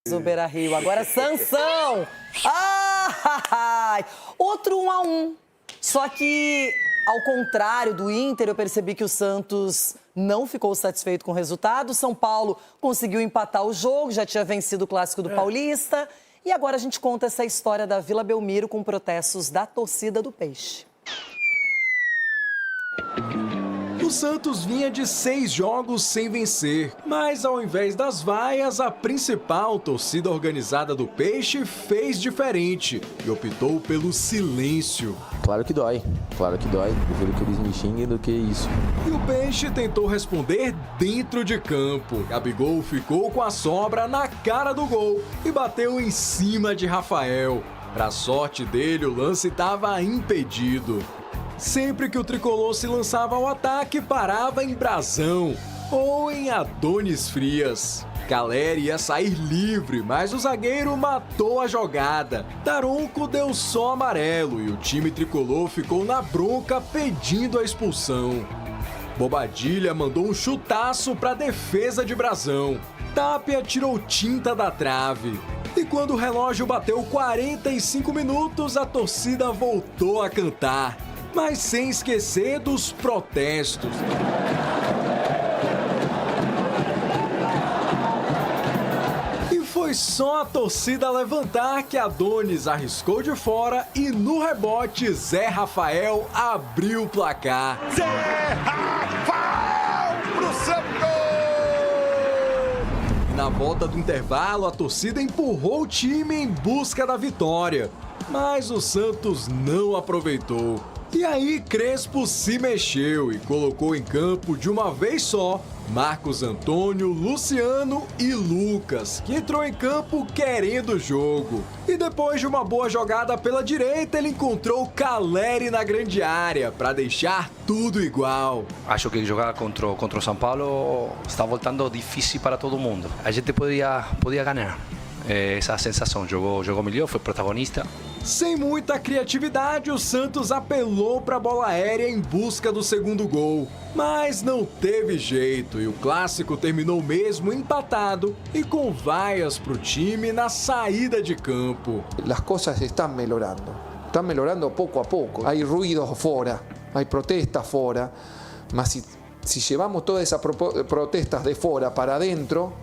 do Beira-Rio. Agora, Sansão! Outro 1-1. Só que, ao contrário do Inter, eu percebi que o Santos não ficou satisfeito com o resultado. São Paulo conseguiu empatar o jogo, já tinha vencido o Clássico do Paulista. E agora a gente conta essa história da Vila Belmiro com protestos da torcida do Peixe. O Santos vinha de 6 jogos sem vencer, mas ao invés das vaias, a principal torcida organizada do Peixe fez diferente e optou pelo silêncio. Claro que dói. Prefiro que eles me xinguem do que isso. E o Peixe tentou responder dentro de campo. Gabigol ficou com a sobra na cara do gol e bateu em cima de Rafael. Pra sorte dele, o lance estava impedido. Sempre que o tricolor se lançava ao ataque, parava em Brasão ou em Adonis Frias. Caleri ia sair livre, mas o zagueiro matou a jogada. Daronco deu só amarelo e o time tricolor ficou na bronca pedindo a expulsão. Bobadilha mandou um chutaço para a defesa de Brasão. Tapia tirou tinta da trave. E quando o relógio bateu 45 minutos, a torcida voltou a cantar. Mas sem esquecer dos protestos. E foi só a torcida levantar que Adonis arriscou de fora e no rebote Zé Rafael abriu o placar. Zé Rafael pro Santos! Na volta do intervalo, a torcida empurrou o time em busca da vitória. Mas o Santos não aproveitou. E aí Crespo se mexeu e colocou em campo de uma vez só Marcos Antônio, Luciano e Lucas, que entrou em campo querendo o jogo. E depois de uma boa jogada pela direita, ele encontrou Caleri na grande área para deixar tudo igual. Acho que jogar contra o São Paulo está voltando difícil para todo mundo. A gente podia ganhar. Essa sensação, jogou melhor, foi protagonista. Sem muita criatividade, o Santos apelou para a bola aérea em busca do segundo gol. Mas não teve jeito e o clássico terminou mesmo empatado e com vaias para o time na saída de campo. As coisas estão melhorando pouco a pouco. Há ruídos fora, há protestas fora, mas se levamos todas essas protestas de fora para dentro,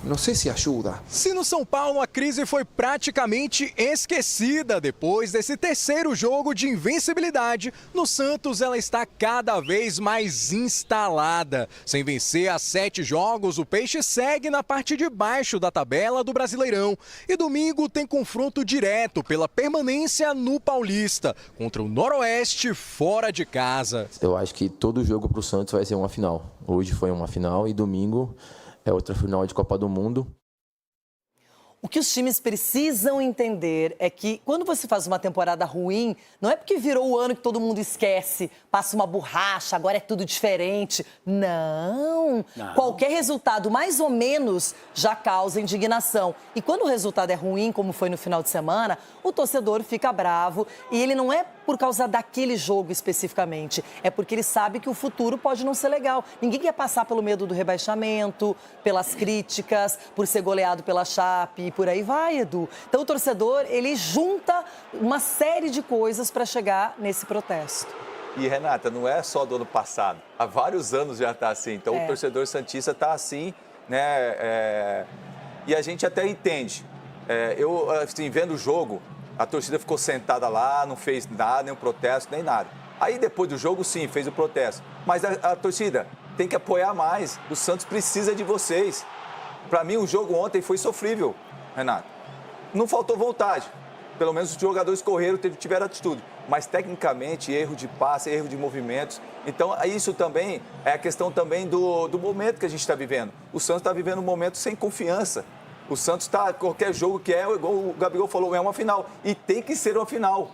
não sei se ajuda. Se no São Paulo a crise foi praticamente esquecida depois desse terceiro jogo de invencibilidade, no Santos ela está cada vez mais instalada. Sem vencer há 7 jogos, o Peixe segue na parte de baixo da tabela do Brasileirão. E domingo tem confronto direto pela permanência no Paulista, contra o Noroeste fora de casa. Eu acho que todo jogo para o Santos vai ser uma final. Hoje foi uma final e domingo é outra final de Copa do Mundo. O que os times precisam entender é que quando você faz uma temporada ruim, não é porque virou o ano que todo mundo esquece, passa uma borracha, agora é tudo diferente. Não. Qualquer resultado mais ou menos já causa indignação. E quando o resultado é ruim, como foi no final de semana, o torcedor fica bravo e ele não é por causa daquele jogo especificamente, é porque ele sabe que o futuro pode não ser legal. Ninguém quer passar pelo medo do rebaixamento, pelas críticas, por ser goleado pela Chape e por aí vai, Edu. Então o torcedor, ele junta uma série de coisas para chegar nesse protesto. E, Renata, não é só do ano passado. Há vários anos já está assim. Então, o torcedor santista está assim, né? E a gente até entende. Eu, assim, vendo o jogo, a torcida ficou sentada lá, não fez nada, nenhum protesto, nem nada. Aí, depois do jogo, sim, fez o protesto. Mas a torcida tem que apoiar mais. O Santos precisa de vocês. Para mim, o jogo ontem foi sofrível, Renato. Não faltou vontade. Pelo menos os jogadores correram, tiveram atitude. Mas, tecnicamente, erro de passe, erro de movimentos. Então, isso também é a questão também do momento que a gente está vivendo. O Santos está vivendo um momento sem confiança. O Santos está, qualquer jogo que igual o Gabigol falou, é uma final. E tem que ser uma final.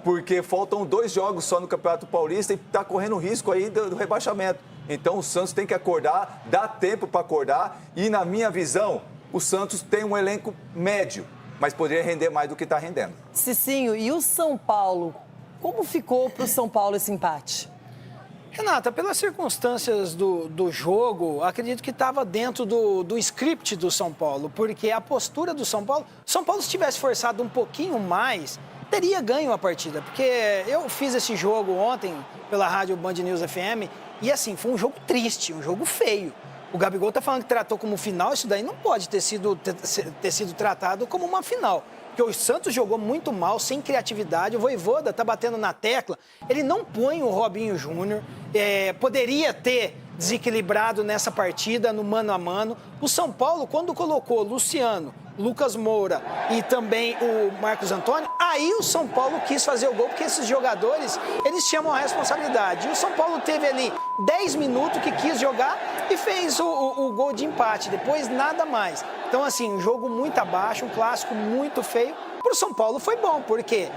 Porque faltam 2 jogos só no Campeonato Paulista e está correndo risco aí do rebaixamento. Então, o Santos tem que acordar, dá tempo para acordar. E, na minha visão, o Santos tem um elenco médio, mas poderia render mais do que está rendendo. Cicinho, e o São Paulo? Como ficou para o São Paulo esse empate? Renata, pelas circunstâncias do jogo, acredito que estava dentro do script do São Paulo, porque a postura do São Paulo, se tivesse forçado um pouquinho mais, teria ganho a partida, porque eu fiz esse jogo ontem pela rádio Band News FM e assim, foi um jogo triste, um jogo feio. O Gabigol tá falando que tratou como final, isso daí não pode ter sido tratado como uma final. Porque o Santos jogou muito mal, sem criatividade. O Vojvoda tá batendo na tecla. Ele não põe o Robinho Júnior. Poderia ter desequilibrado nessa partida, no mano a mano. O São Paulo, quando colocou Luciano, Lucas Moura e também o Marcos Antônio, aí o São Paulo quis fazer o gol, porque esses jogadores, eles chamam a responsabilidade. E o São Paulo teve ali 10 minutos que quis jogar e fez o gol de empate. Depois, nada mais. Então, assim, um jogo muito abaixo, um clássico muito feio. Para o São Paulo foi bom, porque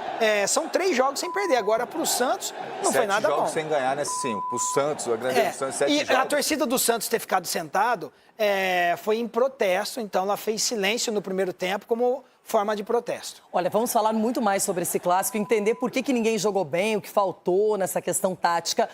são 3 jogos sem perder. Agora, para o Santos, não foi nada bom. 7 jogos sem ganhar, né? Sim, para o Santos, a grande do Santos, 7 e jogos. a torcida do Santos ter ficado sentado foi em protesto, então ela fez silêncio no primeiro tempo como forma de protesto. Olha, vamos falar muito mais sobre esse clássico, entender por que ninguém jogou bem, o que faltou nessa questão tática.